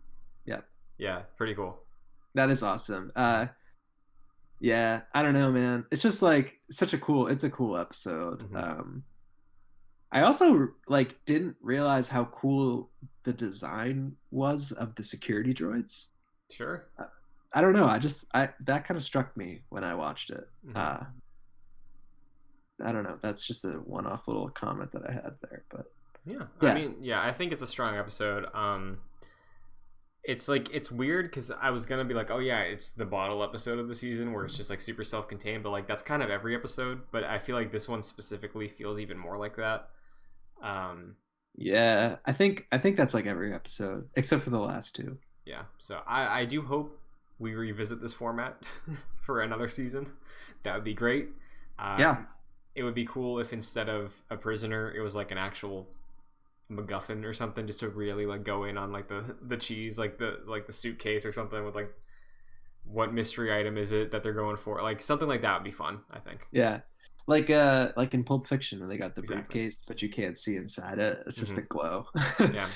Yeah. Yeah, pretty cool. That is awesome. Yeah, I don't know, man. It's just like it's a cool episode. Mm-hmm. I also like didn't realize how cool the design was of the security droids. Sure. I don't know. I that kind of struck me when I watched it. Mm-hmm. I don't know. That's just a one-off little comment that I had there, but yeah. I mean, yeah, I think it's a strong episode. It's weird because I was gonna be like, oh yeah, it's the bottle episode of the season where it's just like super self-contained, but like that's kind of every episode. But I feel like this one specifically feels even more like that. Yeah, I think that's like every episode except for the last two. Yeah, so I do hope we revisit this format for another season. That would be great. Yeah, it would be cool if instead of a prisoner, it was like an actual MacGuffin or something, just to really like go in on like the cheese, like the suitcase or something with like what mystery item is it that they're going for, like something like that would be fun, I think. Yeah, like in Pulp Fiction when they got the briefcase but you can't see inside it, it's just a glow. Yeah.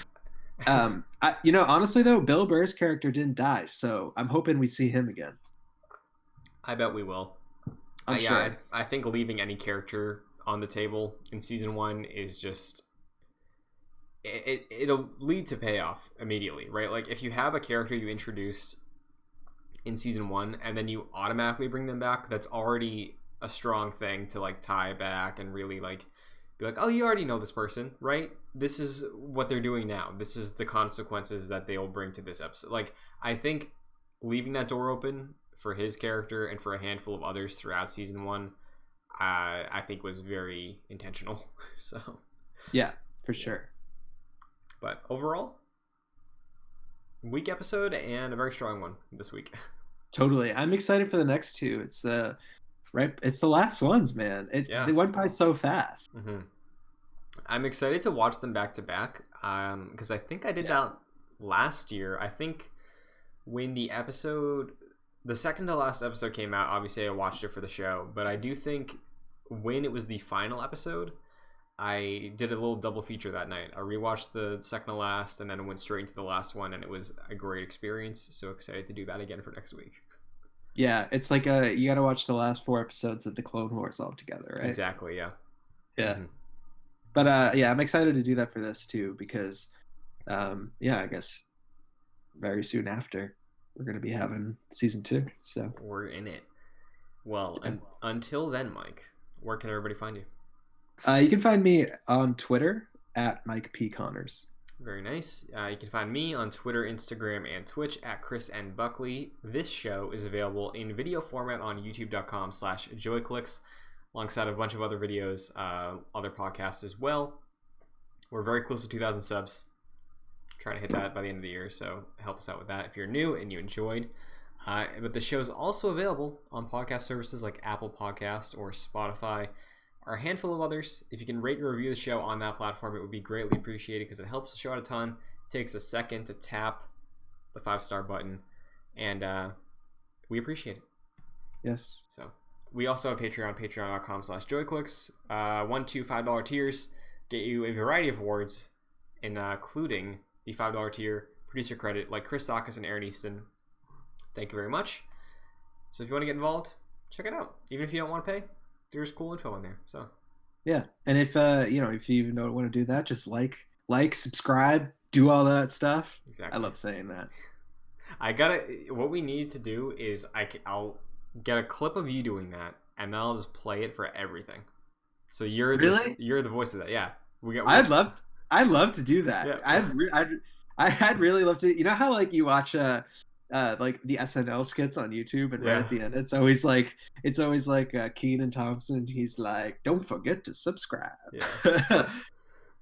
Honestly though, Bill Burr's character didn't die, so I'm hoping we see him again. I bet we will. I'm sure. I think leaving any character on the table in season 1 is just it'll lead to payoff immediately, right? Like if you have a character you introduced in season 1 and then you automatically bring them back, that's already a strong thing to like tie back and really like be like, oh, you already know this person, right? This is what they're doing now. This is the consequences that they'll bring to this episode. Like I think leaving that door open for his character and for a handful of others throughout season 1, I think was very intentional. So yeah, for sure. But overall, weak episode and a very strong one this week. Totally. I'm excited for the next two. It's the last ones, man. They went by so fast. Mm-hmm. I'm excited to watch them back to back because I think I did that last year. I think when the second to last episode came out, obviously I watched it for the show, but I do think when it was the final episode, I did a little double feature that night. I rewatched the second to last and then went straight into the last one, and it was a great experience. So excited to do that again for next week. Yeah, it's like you got to watch the last 4 episodes of the Clone Wars all together, right? Exactly, yeah. Yeah. Mm-hmm. But I'm excited to do that for this too because I guess very soon after we're going to be having season 2. So we're in it. Well, until then, Mike, where can everybody find you? You can find me on Twitter at Mike P. Connors. Very nice. You can find me on Twitter, Instagram, and Twitch at Chris N. Buckley. This show is available in video format on youtube.com/joyclicks, alongside a bunch of other videos, other podcasts as well. We're very close to 2,000 subs. Trying to hit that by the end of the year, so help us out with that if you're new and you enjoyed. But the show is also available on podcast services like Apple Podcasts or Spotify, or a handful of others. If you can rate and review the show on that platform, it would be greatly appreciated because it helps the show out a ton. It takes a second to tap the 5-star button, and we appreciate it. Yes. So we also have Patreon, patreon.com/joyclicks. $1, $2, $5 tiers get you a variety of awards, including the $5 tier producer credit like Chris Sakas and Aaron Easton. Thank you very much. So if you want to get involved, check it out. Even if you don't want to pay, there's cool info in there. So yeah, and if if you even don't want to do that, just like, subscribe, do all that stuff. Exactly. I love saying that. What we need to do is I'll get a clip of you doing that, and then I'll just play it for everything. So you're the voice of that. Yeah, I'd love to do that. Yeah. I'd really love to. You know how like you watch like the SNL skits on YouTube, and right at the end, it's always like Kenan Thompson. He's like, "Don't forget to subscribe." Yeah.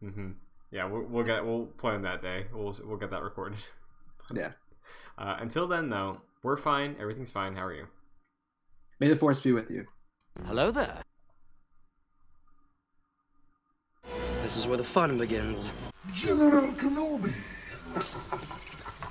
Mm-hmm. Yeah, we'll plan that day. We'll get that recorded. Yeah. Until then, though, we're fine. Everything's fine. How are you? May the force be with you. Hello there. This is where the fun begins. General Kenobi.